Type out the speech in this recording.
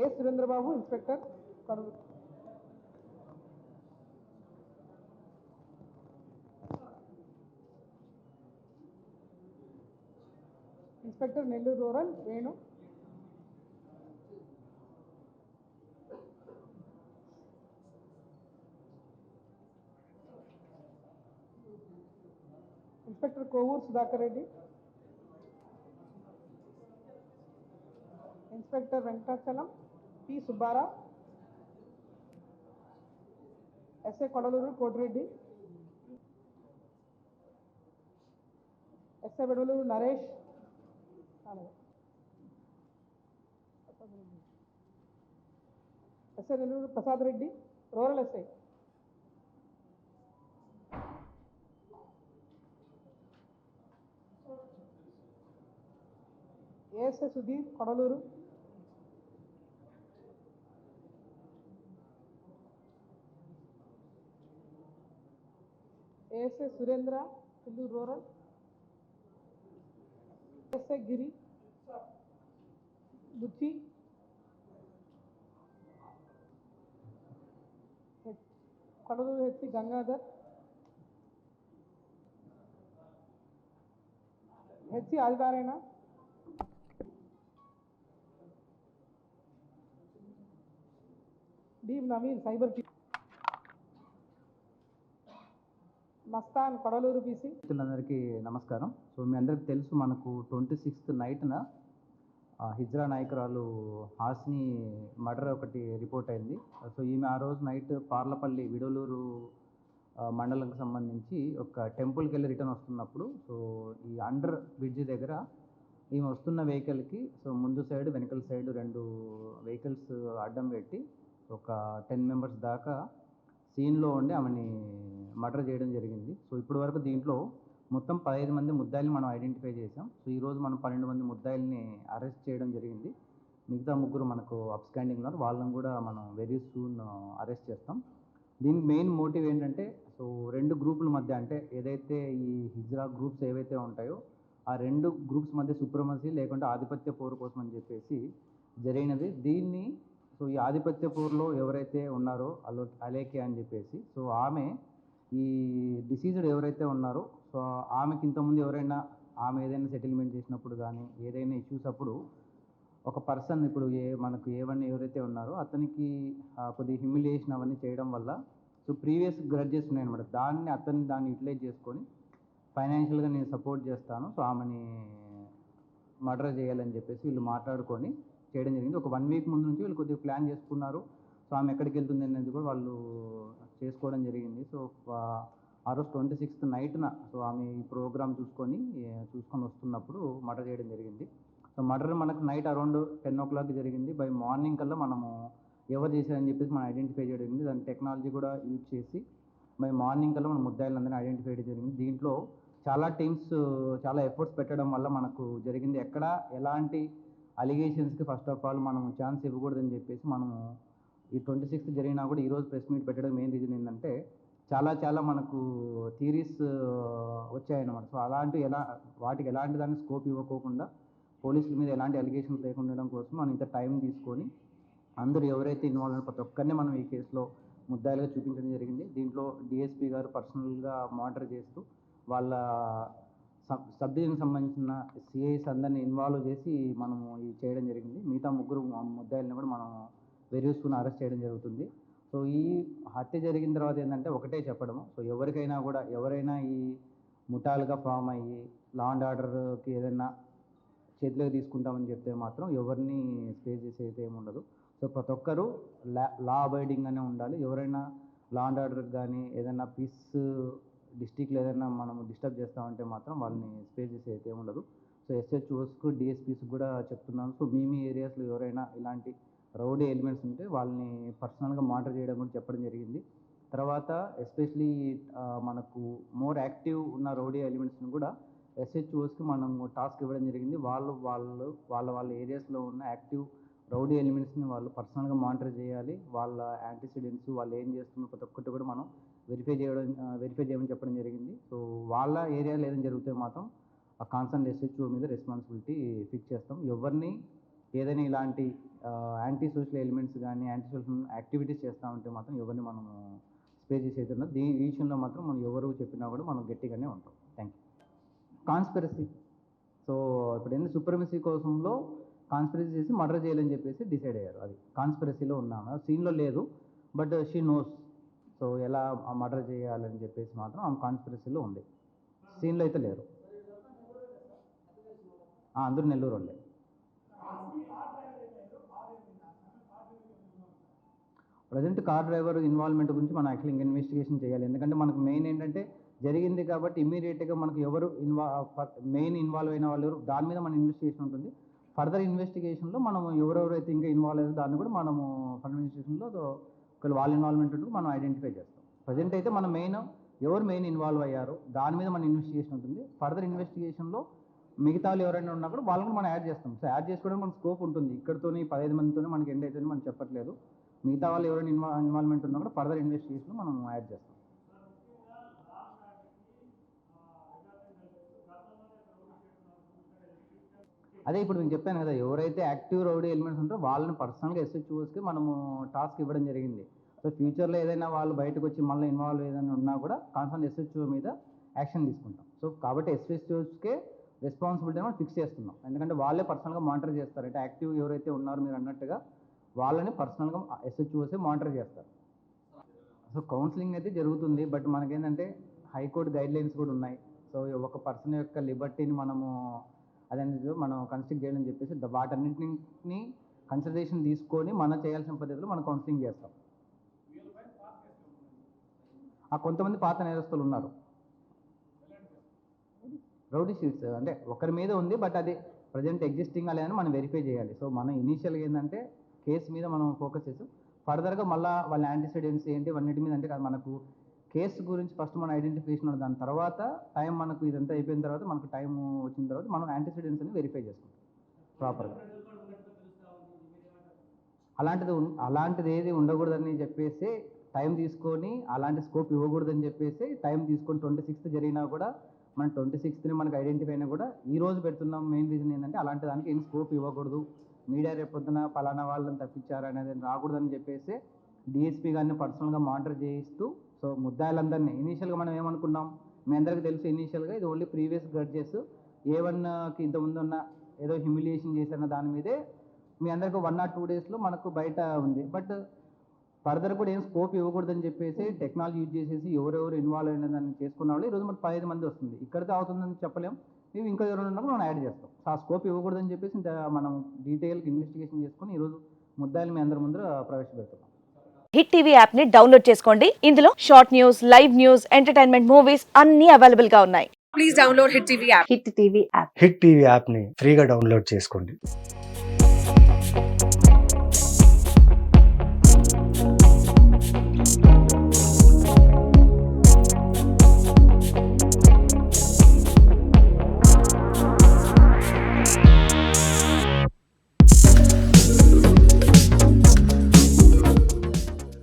ఏ Surendrababu inspector Kaduru. Inspector Nellore rural Venu. Inspector Kovur Sudhakar Reddy. Inspector Venkatachalam P Subbarao. SI Kodaluru Kotireddy. SI Vedaluru Naresh. SI Nellore Prasad Reddy rural SI. ASI Sudheer Kodaluru. ASI Surendra Nellore rural. ASI Giri Buchi. Kodaluru HC Gangadhar. HC Adinarayana. D Naveen cyber T. Mastan Kodaluru PC. అందరికీ నమస్కారం. So మీ అందరికి తెలుసు, మనకు 26th నైట్న hijra నాయకురాలు Hasni murder ఒకటి report అయింది. So ఈమె ఆ రోజు నైట్ పార్లపల్లి విడలూరు మండలంకి సంబంధించి ఒక టెంపుల్కి వెళ్ళి రిటర్న్ వస్తున్నప్పుడు, సో ఈ అండర్ బ్రిడ్జి దగ్గర ఈమె వస్తున్న వెహికల్కి సో ముందు సైడ్ వెనకల సైడ్ 2 వెహికల్స్ అడ్డం పెట్టి ఒక 10 మెంబర్స్ దాకా సీన్లో ఉండి ఆమెని మర్డర్ చేయడం జరిగింది. సో ఇప్పటి వరకు దీంట్లో మొత్తం 15 మంది ముద్దాయిల్ని మనం ఐడెంటిఫై చేసాం. సో ఈరోజు మనం 12 మంది ముద్దాయిల్ని అరెస్ట్ చేయడం జరిగింది. మిగతా 3 మనకు అప్స్టాండింగ్ ఉన్నారు, వాళ్ళని కూడా మనం వెరీ సూన్ అరెస్ట్ చేస్తాం. దీనికి మెయిన్ మోటివ్ ఏంటంటే, సో 2 గ్రూపుల మధ్య, అంటే ఏదైతే ఈ హిజ్రా గ్రూప్స్ ఏవైతే ఉంటాయో ఆ 2 గ్రూప్స్ మధ్య సుప్రమసీ లేకుంటే ఆధిపత్య పోరు కోసం అని చెప్పేసి జరిగినది. దీన్ని సో ఈ ఆధిపత్య పోరులో ఎవరైతే ఉన్నారో అలేఖ్య అని చెప్పేసి, సో ఆమె ఈ డిసీజ్డ్ ఎవరైతే ఉన్నారో, సో ఆమెకి ఇంతకుముందు ఎవరైనా ఆమె ఏదైనా సెటిల్మెంట్ చేసినప్పుడు కానీ ఏదైనా ఇష్యూస్ అప్పుడు ఒక పర్సన్ ఇప్పుడు మనకు ఏవన్నీ ఎవరైతే ఉన్నారో అతనికి కొద్దిగా హ్యూమిలియేషన్ అవన్నీ చేయడం వల్ల సో ప్రీవియస్ గ్రడ్జెస్ ఉన్నాయన్నమాట. దాన్ని యూటిలైజ్ చేసుకొని ఫైనాన్షియల్గా నేను సపోర్ట్ చేస్తాను, సో ఆమెని మర్డర్ చేయాలని చెప్పేసి వీళ్ళు మాట్లాడుకొని చేయడం జరిగింది. ఒక 1 వీక్ ముందు నుంచి వీళ్ళు కొద్దిగా ప్లాన్ చేసుకున్నారు. సో ఆమె ఎక్కడికి వెళ్తుంది అనేది కూడా వాళ్ళు చేసుకోవడం జరిగింది. సో ఆ రోజు 26th నైట్న సో ఆమె ఈ ప్రోగ్రామ్ చూసుకొని వస్తున్నప్పుడు మర్డర్ చేయడం జరిగింది. సో మర్డర్ మనకు నైట్ అరౌండ్ 10 o'clock జరిగింది. బై మార్నింగ్ కల్లా మనము ఎవరు చేశారని చెప్పేసి మనం ఐడెంటిఫై చేయడం జరిగింది. దాని టెక్నాలజీ కూడా యూజ్ చేసి బై మార్నింగ్ కల్లా మనం ముద్దాయిలందరినీ ఐడెంటిఫై చేయడం జరిగింది. దీంట్లో చాలా టీమ్స్ చాలా ఎఫర్ట్స్ పెట్టడం వల్ల మనకు జరిగింది. ఎక్కడ ఎలాంటి అలిగేషన్స్కి ఫస్ట్ ఆఫ్ ఆల్ మనం ఛాన్స్ ఇవ్వకూడదని చెప్పేసి మనము ఈ 26th జరిగినా కూడా ఈరోజు ప్రెస్ మీట్ పెట్టడం మెయిన్ రీజన్ ఏంటంటే, చాలా మనకు థీరీస్ వచ్చాయన్నమాట. సో వాటికి ఎలాంటి దాన్ని స్కోప్ ఇవ్వకోకుండా పోలీసుల మీద ఎలాంటి అలిగేషన్స్ లేకుండా ఉండడం కోసం మనం ఇంత టైం తీసుకొని అందరూ ఎవరైతే ఇన్వాల్వ్ అయిన ప్రతి ఒక్కరిని మనం ఈ కేసులో ముద్దాయిలుగా చూపించడం జరిగింది. దీంట్లో డిఎస్పీ గారు పర్సనల్గా మానిటర్ చేస్తూ వాళ్ళ సబ్ డివిజన్కి సంబంధించిన సిఐస్ అందరినీ ఇన్వాల్వ్ చేసి మనము ఇది చేయడం జరిగింది. మిగతా 3 ముద్దాయిల్ని కూడా మనం వెరియూస్కుని అరెస్ట్ చేయడం జరుగుతుంది. సో ఈ హత్య జరిగిన తర్వాత ఏంటంటే ఒకటే చెప్పడము, సో ఎవరికైనా కూడా ఎవరైనా ఈ ముఠాలుగా ఫామ్ అయ్యి లా అండ్ ఆర్డర్కి ఏదైనా చేతిలోకి తీసుకుంటామని చెప్తే మాత్రం ఎవరిని స్పేస్ చేసే అయితే ఏమి ఉండదు. సో ప్రతి ఒక్కరూ లా అబైడింగ్గానే ఉండాలి. ఎవరైనా లా అండ్ ఆర్డర్కి కానీ ఏదైనా పీస్ డిస్టిక్లో ఏదైనా మనం డిస్టర్బ్ చేస్తామంటే మాత్రం వాళ్ళని స్పేస్ చేసే అయితే ఏమి ఉండదు. సో ఎస్హెచ్ఓస్కు డిఎస్పీస్కి కూడా చెప్తున్నాను. సో మీ ఏరియాస్లో ఎవరైనా ఇలాంటి రౌడీ ఎలిమెంట్స్ ఉంటే వాళ్ళని పర్సనల్గా మానిటర్ చేయడం కూడా చెప్పడం జరిగింది. తర్వాత ఎస్పెషలీ మనకు మోర్ యాక్టివ్ ఉన్న రౌడీ ఎలిమెంట్స్ని కూడా ఎస్హెచ్ఓస్కి మనం టాస్క్ ఇవ్వడం జరిగింది. వాళ్ళ ఏరియాస్లో ఉన్న యాక్టివ్ రౌడీ ఎలిమెంట్స్ని వాళ్ళు పర్సనల్గా మానిటర్ చేయాలి. వాళ్ళ యాంటీసిడెంట్స్ వాళ్ళు ఏం చేస్తున్న ప్రతి ఒక్కటి కూడా మనం వెరిఫై చేయమని చెప్పడం జరిగింది. సో వాళ్ళ ఏరియాలో ఏదైనా జరిగితే మాత్రం ఆ కాన్సర్న్ ఎస్హెచ్ఓ మీద రెస్పాన్సిబిలిటీ ఫిక్స్ చేస్తాం. ఎవరిని ఏదైనా ఇలాంటి యాంటీ సోషల్ ఎలిమెంట్స్ కానీ యాంటీ సోషల్ యాక్టివిటీస్ చేస్తూ ఉంటే మాత్రం ఎవరిని మనం స్పే చేసేది ఉన్నది. ఈ విషయంలో మాత్రం మనం ఎవరు చెప్పినా కూడా మనం గట్టిగానే ఉంటాం. Thank you. కాన్స్పిరసీ. సో ఇప్పుడు ఏంటి సుప్రమసీ కోసంలో కాన్స్పిరసీ చేసి మర్డర్ చేయాలని చెప్పేసి డిసైడ్ అయ్యారు. అది కాన్స్పిరసీలో ఉన్నాము. సీన్లో లేదు, బట్ షీ నోస్. సో ఎలా మర్డర్ చేయాలని చెప్పేసి మాత్రం ఆమె కాన్స్పిరసీలో ఉంది. సీన్లో అయితే లేరు. అందరూ నెల్లూరు వాళ్ళే. ప్రజెంట్ కార్ డ్రైవర్ ఇన్వాల్వ్మెంట్ గురించి మనం యాక్చువల్లీ ఇంకా ఇన్వెస్టిగేషన్ చేయాలి. ఎందుకంటే మనకు మెయిన్ ఏంటంటే జరిగింది కాబట్టి ఇమ్మీడియట్గా మనకు ఎవరు మెయిన్ ఇన్వాల్వ్ అయిన వాళ్ళు దాని మీద మన ఇన్వెస్టిగేషన్ ఉంటుంది. ఫర్దర్ ఇన్వెస్టిగేషన్లో మనం ఎవరెవరైతే ఇంకా ఇన్వాల్వ్ అయ్యారో దాన్ని కూడా మనము ఫర్దర్ ఇన్వెస్టిగేషన్లో ఒకవేళ వాళ్ళ ఇన్వాల్వ్మెంట్ ఉంటుంది మనం ఐడెంటిఫై చేస్తాం. ప్రజెంట్ అయితే మనం ఎవరు మెయిన్ ఇన్వాల్వ్ అయ్యారు దాని మీద మన ఇన్వెస్టిగేషన్ ఉంటుంది. ఫర్దర్ ఇన్వెస్టిగేషన్లో మిగతా వాళ్ళు ఎవరైనా ఉన్నా కూడా వాళ్ళని మనం యాడ్ చేస్తాం. సో యాడ్ చేసుకోవడానికి మనకు స్కోప్ ఉంటుంది. ఇక్కడితోని 15 మందితోనే మనకి ఎండ్ అవుతుందని మనం చెప్పట్లేదు. మిగతా వాళ్ళు ఎవరైనా ఇన్వాల్వ్మెంట్ ఉన్నా కూడా ఫర్దర్ ఇన్వెస్టిగేషన్లో మనం యాడ్ చేస్తాం. అదే ఇప్పుడు నేను చెప్పాను కదా, ఎవరైతే యాక్టివ్ రౌడీ ఎలిమెంట్స్ ఉంటారో వాళ్ళని పర్సనల్గా ఎస్హెచ్ఓస్కి మనము టాస్క్ ఇవ్వడం జరిగింది. సో ఫ్యూచర్లో ఏదైనా వాళ్ళు బయటకు వచ్చి మళ్ళీ ఇన్వాల్వ్ ఏదైనా ఉన్నా కూడా కాన్సర్న్ ఎస్హెచ్ఓ మీద యాక్షన్ తీసుకుంటాం. సో కాబట్టి ఎస్హెచ్ఓస్కే రెస్పాన్సిబిలిటీ మనం ఫిక్స్ చేస్తున్నాం. ఎందుకంటే వాళ్ళే పర్సనల్గా మానిటర్ చేస్తారు. అంటే యాక్టివ్ ఎవరైతే ఉన్నారో మీరు అన్నట్టుగా వాళ్ళని పర్సనల్గా ఎస్హెచ్ఓసే మానిటర్ చేస్తారు. సో కౌన్సిలింగ్ అయితే జరుగుతుంది, బట్ మనకేంటంటే హైకోర్టు గైడ్లైన్స్ కూడా ఉన్నాయి. సో ఒక పర్సన్ యొక్క లిబర్టీని మనము అదనేది మనం కన్స్ట్రక్ట్ చేయాలని చెప్పేసి వాటన్నింటినీ కన్సిడరేషన్ తీసుకొని మనం చేయాల్సిన పద్ధతిలో మనం కౌన్సిలింగ్ చేస్తాం. కొంతమంది పాత నేరస్తులు ఉన్నారు. రౌడీ షీట్స్ అంటే ఒకరి మీద ఉంది, బట్ అది ప్రజెంట్ ఎగ్జిస్టింగ్ లేదని మనం వెరిఫై చేయాలి. సో మనం ఇనీషియల్గా ఏంటంటే కేసు మీద మనం ఫోకస్ చేస్తాం. ఫర్దర్గా మళ్ళీ వాళ్ళ యాంటీసిడెంట్స్ ఏంటి అన్నిటి మీద అంటే మనకు కేసు గురించి ఫస్ట్ మనం ఐడెంటిఫికేషన్ ఉంది. దాని తర్వాత టైం మనకు ఇదంతా అయిపోయిన తర్వాత మనకు టైం వచ్చిన తర్వాత మనం యాంటీసిడెంట్స్ అని వెరిఫై చేసుకుంటాం ప్రాపర్గా. అలాంటిది ఏది ఉండకూడదని చెప్పేసి టైం తీసుకొని అలాంటి స్కోప్ ఇవ్వకూడదని చెప్పేసి టైం తీసుకొని 26th జరిగినా కూడా మనం 26th మనకు ఐడెంటిఫై అయినా కూడా ఈ రోజు పెడుతున్నాం. మెయిన్ రీజన్ ఏంటంటే అలాంటి దానికి ఏం స్కోప్ ఇవ్వకూడదు. మీడియా రేపొద్దున పలానా వాళ్ళని తప్పించారు అనేది రాకూడదని చెప్పేసి డిఎస్పీ గారిని పర్సనల్గా మానిటర్ చేయిస్తూ సో ముద్దాయిలందరినీ ఇనీషియల్గా మనం ఏమనుకున్నాం, మీ అందరికీ తెలుసు ఇనీషియల్గా ఇది ఓన్లీ ప్రీవియస్ గ్రడ్జెస్ A1కి ఇంతకుముందు ఉన్న ఏదో హ్యూమిలియేషన్ చేసిన దాని మీదే మీ అందరికీ 1 or 2 daysలో మనకు బయట ఉంది. బట్ ఫర్దర్ కూడా ఏం స్కోప్ ఇవ్వకూడదని చెప్పేసి టెక్నాలజీ యూజ్ చేసేసి ఎవరెవరు ఇన్వాల్వ్ అయిన దాన్ని చేసుకున్న వాళ్ళు ఈరోజు మనకు 15 మంది వస్తుంది. ఇక్కడితో అవుతుందని చెప్పలేం, మేము ఇంకా ఎవరైనా ఉన్నప్పుడు మనం యాడ్ చేస్తాం. సో ఆ స్కోప్ ఇవ్వకూడదని చెప్పేసి మనం డీటెయిల్గా ఇన్వెస్టిగేషన్ చేసుకుని ఈరోజు ముద్దాయిలు మీ అందరి ముందు ప్రవేశపెడుతున్నాం. హిట్ టీవీ యాప్ ని డౌన్లోడ్ చేసుకోండి. ఇందులో short news, live news, entertainment movies అన్ని అవైలబుల్ గా ఉన్నాయి. Please download hit TV app. Hit TV app ని ఫ్రీగా డౌన్లోడ్ చేసుకోండి.